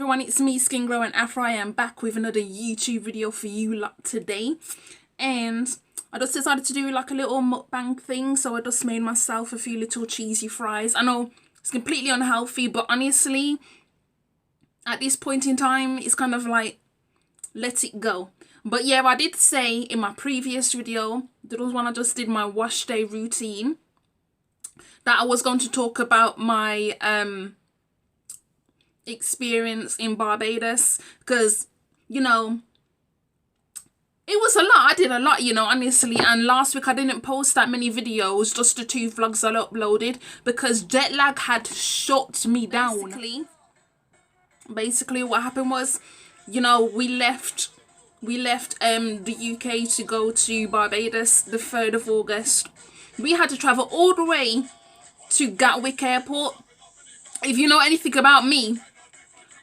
Everyone, it's me, Skin Glow and Afro. I am back with another YouTube video for you lot today, and I just decided to do like a little mukbang thing. So I just made myself a few little cheesy fries. I know it's completely unhealthy, but honestly, at this point in time, it's kind of like, let it go. But yeah, I did say in my previous video, that was when I just did my wash day routine, that I was going to talk about my experience in Barbados, because, you know, it was a lot. I did a lot, you know, honestly. And last week I didn't post that many videos, just the 2 vlogs I uploaded, because jet lag had shut me down. Basically what happened was, you know, we left the UK to go to Barbados the 3rd of August. We had to travel all the way to Gatwick airport. If you know anything about me,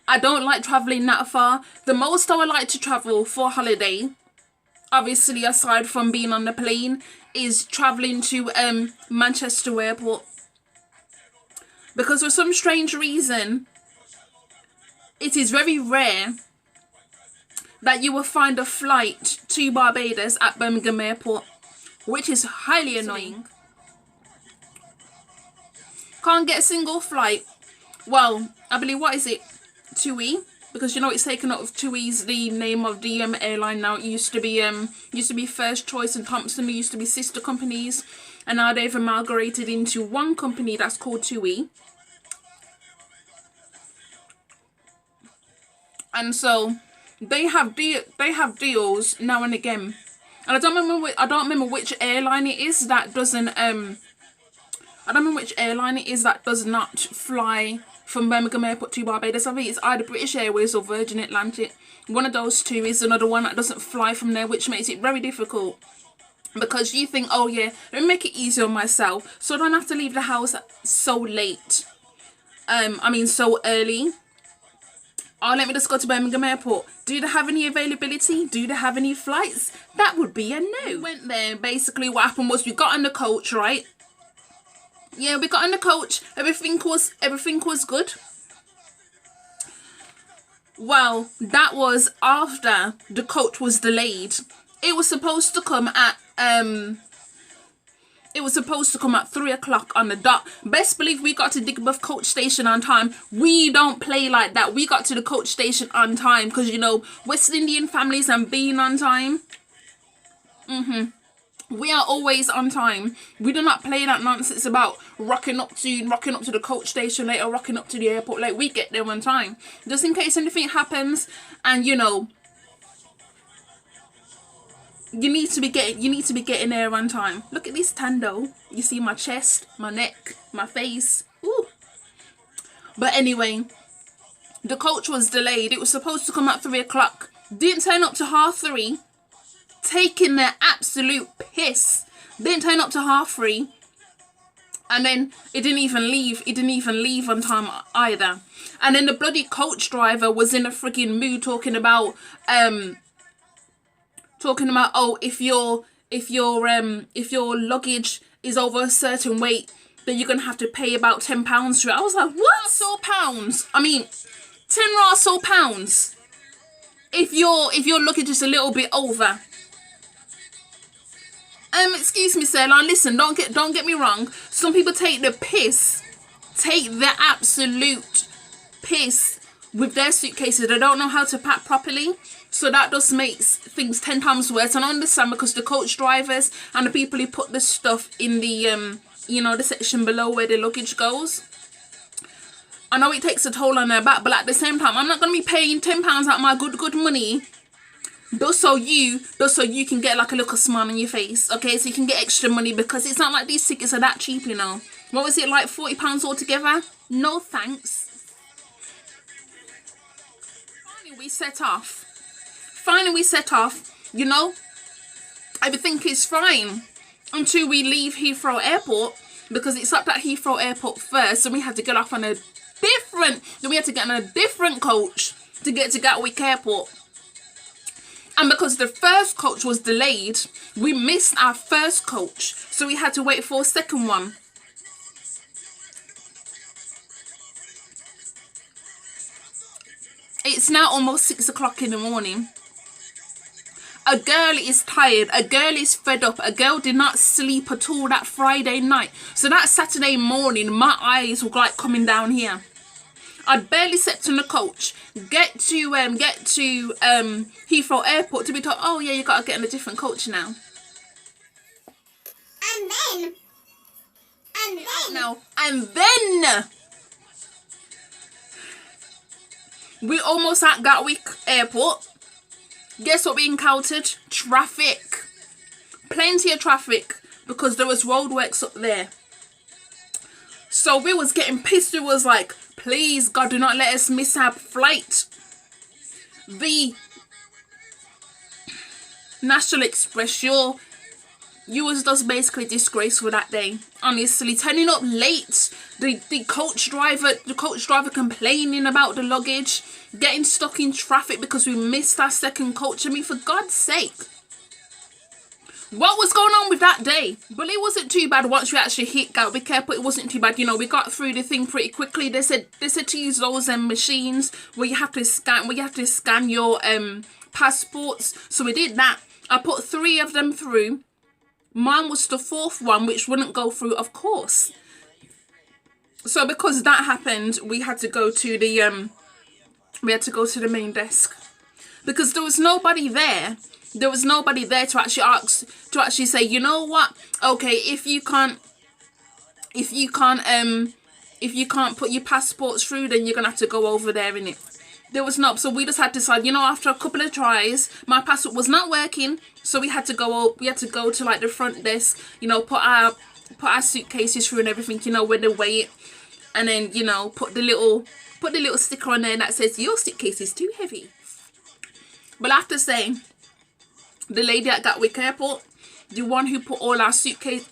I don't like traveling that far. The most I would like to travel for holiday, obviously aside from being on the plane, is traveling to Manchester airport. Because for some strange reason, it is very rare that you will find a flight to Barbados at Birmingham airport, which is highly annoying. Can't get a single flight. Well, I believe, what is it, TUI? Because you know it's taken up of TUI's the name of the airline now. It used to be First Choice and Thompson, who used to be sister companies, and now they've amalgamated into one company that's called TUI. And so they have deals now and again, and I don't remember which airline it is that doesn't I don't remember which airline it is that does not fly from Birmingham airport to Barbados. I think it's either British Airways or Virgin Atlantic. One of those two is another one that doesn't fly from there, which makes it very difficult, because you think, oh yeah, let me make it easier on myself so I don't have to leave the house so late. So early. Oh, let me just go to Birmingham airport. Do they have any availability? Do they have any flights? That would be a no. We went there. Basically what happened was, we got on the coach, right? Yeah, we got on the coach. Everything was good. Well, that was after the coach was delayed. It was supposed to come at 3 o'clock on the dot. Best believe we got to Digbeth coach station on time. We don't play like that. We got to the coach station on time, because, you know, West Indian families and being on time. We are always on time. We do not play that nonsense about rocking up to the coach station late or rocking up to the airport late. We get there on time, just in case anything happens. And you know, you need to be getting there on time. Look at this tan though. You see my chest, my neck, my face. Ooh. But anyway, the coach was delayed. It was supposed to come at 3 o'clock. Didn't turn up to 3:30. Taking their absolute piss. Didn't turn up to 3:30. And then it didn't even leave on time either. And then the bloody coach driver was in a freaking mood, talking about oh, if your luggage is over a certain weight, then you're gonna have to pay about £10 for it. I was like, what? So pounds? I mean, 10 rats or pounds if your luggage is a little bit over. Excuse me, sir. Now listen, don't get me wrong. Some people take the absolute piss with their suitcases. They don't know how to pack properly, so that just makes things 10 times worse. And I understand, because the coach drivers and the people who put the stuff in the you know, the section below where the luggage goes, I know it takes a toll on their back, but at the same time, I'm not gonna be paying £10 out of my good money just so you can get like a little smile on your face, okay? So you can get extra money, because it's not like these tickets are that cheap, you know. What was it, like £40 altogether? No thanks. Finally we set off. You know, everything is fine until we leave Heathrow airport, because it stopped at Heathrow airport first, and we had to get off on a different coach to get to Gatwick airport. And because the first coach was delayed, we missed our first coach, so we had to wait for a second one. It's now almost 6 o'clock in the morning. A girl is tired. A girl is fed up. A girl did not sleep at all that Friday night. So that Saturday morning, my eyes were like coming down here. I'd barely slept in the coach. Get to Heathrow Airport to be told, oh yeah, you gotta get in a different coach now. And then we almost at Gatwick Airport. Guess what we encountered? Traffic. Plenty of traffic because there was roadworks up there. So we was getting pissed. We was like, please God, do not let us miss our flight. The National Express, you was just basically disgraceful that day. Honestly, turning up late, the coach driver complaining about the luggage, getting stuck in traffic because we missed our second coach. I mean, for God's sake, what was going on with that day? But it wasn't too bad once we actually hit Gatwick Airport. It wasn't too bad, you know. We got through the thing pretty quickly. They said to use those machines where you have to scan your passports. So we did that. I put 3 of them through. Mine was the 4th one, which wouldn't go through, of course. So because that happened, we had to go to the main desk because there was nobody there. There was nobody there to actually say, you know what? Okay, if you can't put your passports through, then you're gonna have to go over there, innit? There was not, so we just had to decide, you know, after a couple of tries, my passport was not working, so we had to go to like the front desk, you know, put our suitcases through and everything, you know, when they weigh it, and then, you know, put the little sticker on there that says your suitcase is too heavy. But I have to say, the lady at Gatwick Airport, the one who put our suitcases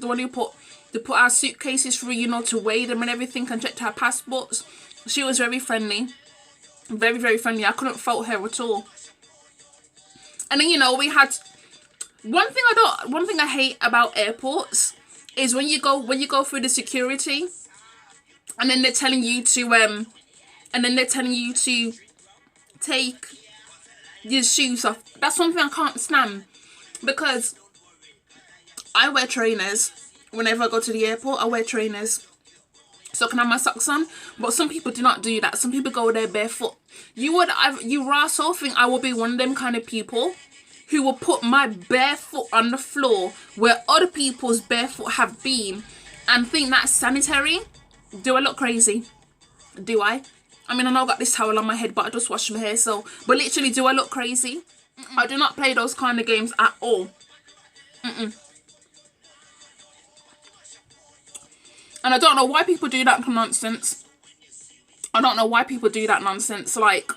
through, you know, to weigh them and everything and checked our passports, she was very friendly. Very, very friendly. I couldn't fault her at all. And then, you know, we had one thing I hate about airports is when you go through the security and then they're telling you to take your shoes off. That's one thing I can't stand, because I wear trainers whenever I go to the airport. I wear trainers so I can have my socks on, but some people do not do that. Some people go there barefoot. You so think I will be one of them kind of people who will put my barefoot on the floor where other people's barefoot have been and think that's sanitary? Do I look crazy? Do I? I mean, I know I got this towel on my head, but I just washed my hair, so, but literally, do I look crazy? I do not play those kind of games at all. And I don't know why people do that nonsense. I don't know why people do that nonsense. Like,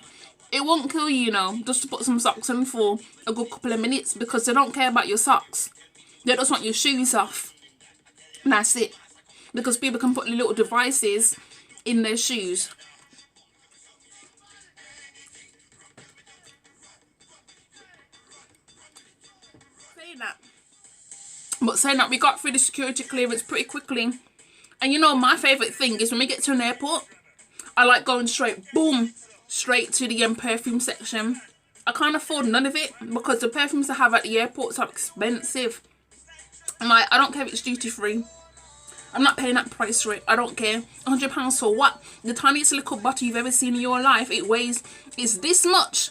it won't kill you, you know, just to put some socks on for a good couple of minutes, because they don't care about your socks. They just want your shoes off. And that's it. Because people can put little devices in their shoes. Saying that, we got through the security clearance pretty quickly. And you know, my favourite thing is when we get to an airport, I like going straight to the perfume section. I can't afford none of it because the perfumes I have at the airports are expensive. And like, I don't care if it's duty free. I'm not paying that price for it. I don't care. £100 for what? The tiniest little bottle you've ever seen in your life. It weighs, it's this much.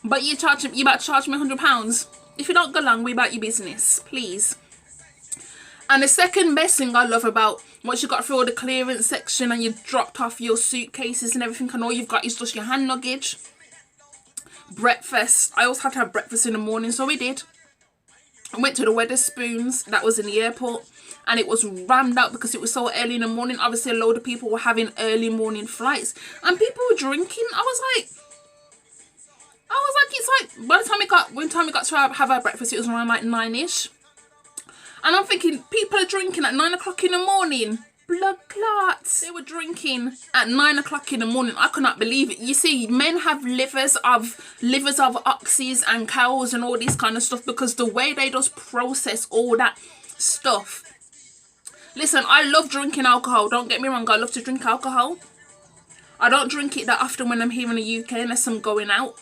But you about to charge me £100. If you don't go along, we about your business, please. And the second best thing I love about once you got through all the clearance section and you dropped off your suitcases and everything, and all you've got is just your hand luggage. Breakfast. I also had to have breakfast in the morning, so we did. I went to the Wetherspoons that was in the airport, and it was rammed out because it was so early in the morning. Obviously, a load of people were having early morning flights, and people were drinking. I was like, it's like, by the time we got to have our breakfast, it was around like 9ish. And I'm thinking, people are drinking at 9 o'clock in the morning. Blood clots. They were drinking at 9 o'clock in the morning. I could not believe it. You see, men have livers of oxes and cows and all this kind of stuff because the way they just process all that stuff. Listen, I love drinking alcohol. Don't get me wrong, I love to drink alcohol. I don't drink it that often when I'm here in the UK unless I'm going out.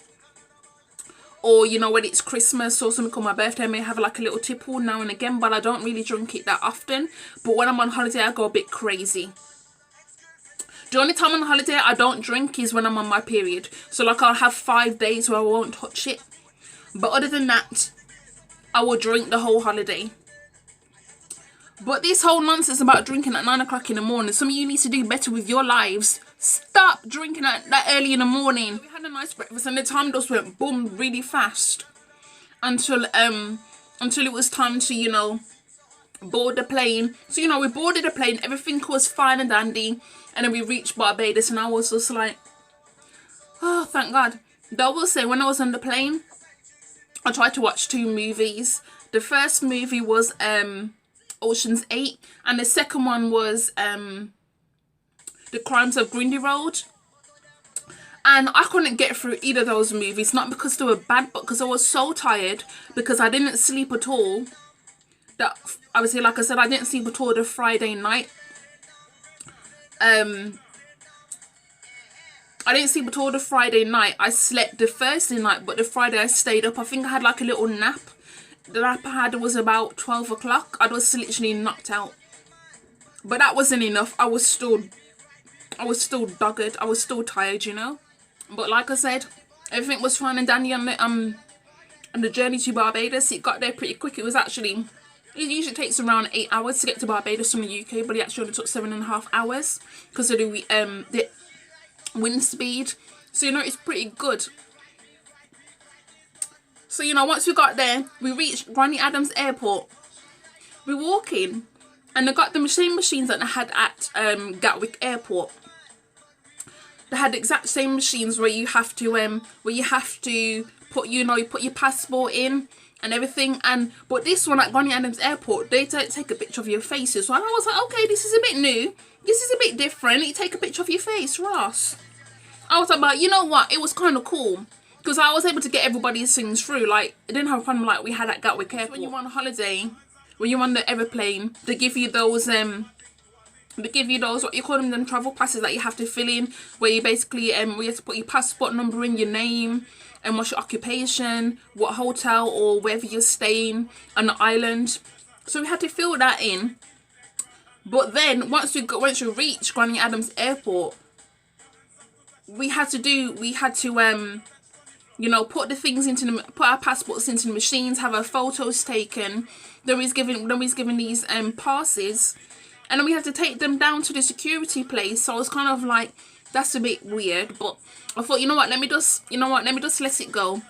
Or, you know, when it's Christmas or something on my birthday, I may have like a little tipple now and again, but I don't really drink it that often. But when I'm on holiday, I go a bit crazy. The only time on holiday I don't drink is when I'm on my period. So like I'll have 5 days where I won't touch it. But other than that, I will drink the whole holiday. But this whole nonsense about drinking at 9 o'clock in the morning, some of you need to do better with your lives. Stop drinking at that early in the morning. We had a nice breakfast and the time just went boom really fast until it was time to, you know, board the plane. So, you know, we boarded the plane, everything was fine and dandy, and then we reached Barbados and I was just like, oh, thank God. Though I will say, when I was on the plane, I tried to watch 2 movies. The first movie was Ocean's 8 and the second one was The Crimes of Grindy Road, and I couldn't get through either of those movies, not because they were bad, but because I was so tired, because I didn't sleep at all. That obviously, like I said, I didn't sleep at all the Friday night. I didn't sleep at all the Friday night. I slept the Thursday night, but the Friday I stayed up. I think I had like a little nap. The nap I had was about 12 o'clock. I was literally knocked out. But that wasn't enough. I was still dogged. I was still tired, you know. But like I said, everything was fine and dandy on the journey to Barbados. It got there pretty quick. It usually takes around 8 hours to get to Barbados from the UK, but it actually only took 7.5 hours because of the wind speed. So, you know, it's pretty good. So, you know, once we got there, we reached Granny Adams Airport. We walk in, and they got the same machines that they had at Gatwick Airport. They had the exact same machines where you have to put, you know, you put your passport in and everything. But this one at Granny Adams Airport, they don't take a picture of your faces. So I was like, okay, this is a bit new. This is a bit different. You take a picture of your face, Ross. I was like, but you know what? It was kind of cool. Because I was able to get everybody's things through. Like, it didn't have a problem like we had at Gatwick Airport. When you're on holiday, when you're on the aeroplane, they give you those, what you call them travel passes that you have to fill in. Where you basically, where you have to put your passport number in, your name, and what's your occupation, what hotel or wherever you're staying on the island. So we had to fill that in. But then, once we reached Granny Adams Airport, we had to you know, put our passports into the machines, have our photos taken. Then we was given these passes, and then we had to take them down to the security place. So I was kind of like, that's a bit weird, but I thought, you know what, let me just let it go.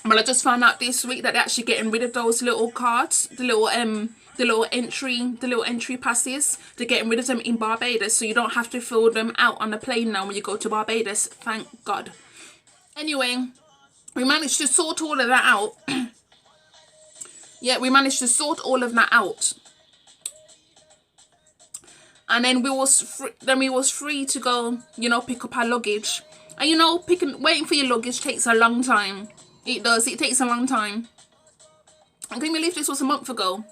But I just found out this week that they're actually getting rid of those little cards, the little entry passes. They're getting rid of them in Barbados, so you don't have to fill them out on the plane now when you go to Barbados. Thank God. Anyway, we managed to sort all of that out. Yeah, we managed to sort all of that out. And then we was free to go, you know, pick up our luggage. And you know, waiting for your luggage takes a long time. It does. It takes a long time. I can't believe this was a month ago.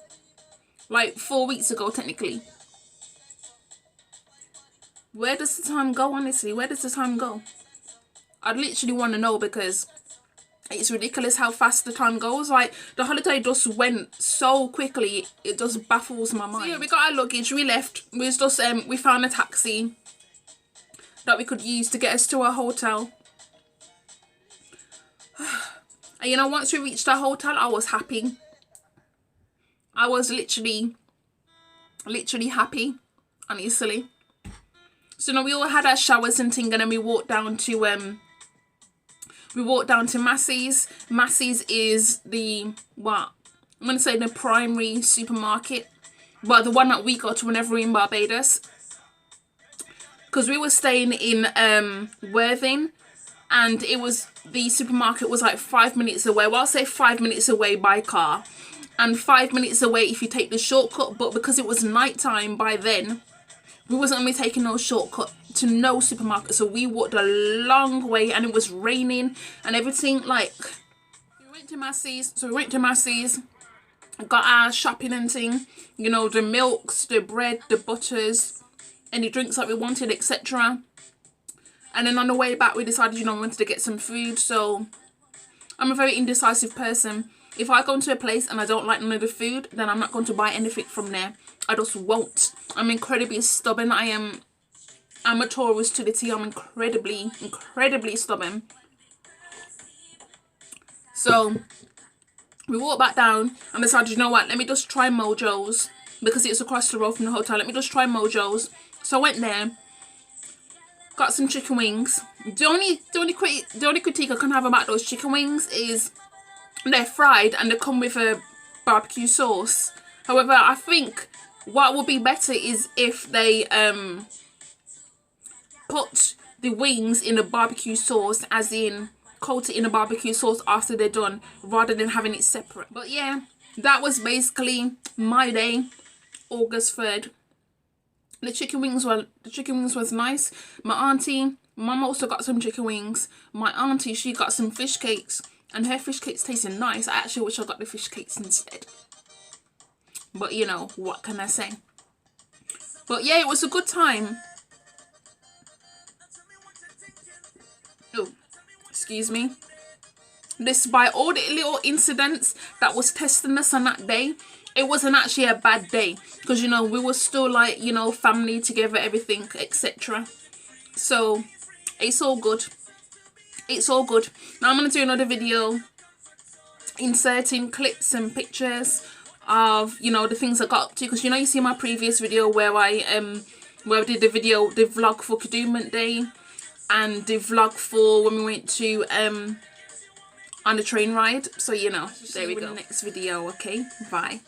Like 4 weeks ago, technically. Where does the time go, honestly? Where does the time go? I'd literally want to know, because it's ridiculous how fast the time goes. Like, the holiday just went so quickly, it just baffles my mind. So yeah, we got our luggage, we left. We found a taxi that we could use to get us to our hotel. And you know, once we reached our hotel, I was happy. I was literally happy, honestly. So now we all had our showers and thing, and then we walked down to Massey's. Massey's is the, what, I'm going to say the primary supermarket. Well, the one that we go to whenever we're in Barbados. Because we were staying in Worthing, and the supermarket was like 5 minutes away. Well, I'll say 5 minutes away by car, and 5 minutes away if you take the shortcut. But because it was night time by then, we wasn't going to be taking no shortcut to no supermarket. So we walked a long way, and it was raining and everything. Like, we went to Massey's, got our shopping and thing, you know, the milks, the bread, the butters, any drinks that we wanted, etc. And then on the way back, we decided, you know, we wanted to get some food. So I'm a very indecisive person. If I go into a place and I don't like none of the food, then I'm not going to buy anything from there. I just won't. I'm incredibly stubborn. I'm a Taurus to the T. I'm incredibly stubborn. So we walked back down and decided, you know what, let me just try Mojo's, because it's across the road from the hotel. Let me just try Mojo's. So I went there, got some chicken wings. The only critique I can have about those chicken wings is they're fried and they come with a barbecue sauce. However, I think what would be better is if they put the wings in a barbecue sauce, as in coat it in a barbecue sauce after they're done, rather than having it separate. But yeah, that was basically my day, August 3rd. The chicken wings was nice. My mum also got some chicken wings. My auntie, she got some fish cakes, and her fish cakes tasted nice. I actually wish I got the fish cakes instead. But you know, what can I say? But yeah, it was a good time. Oh, excuse me. Despite all the little incidents that was testing us on that day, it wasn't actually a bad day, because you know, we were still like, you know, family together, everything, etc. So it's all good. It's all good. Now I'm gonna do another video inserting clips and pictures of, you know, the things I got up to, because you know, you see my previous video where I did the vlog for Kadooment Day, and the vlog for when we went to on the train ride. So you know, there we go. In the next video. Okay, bye.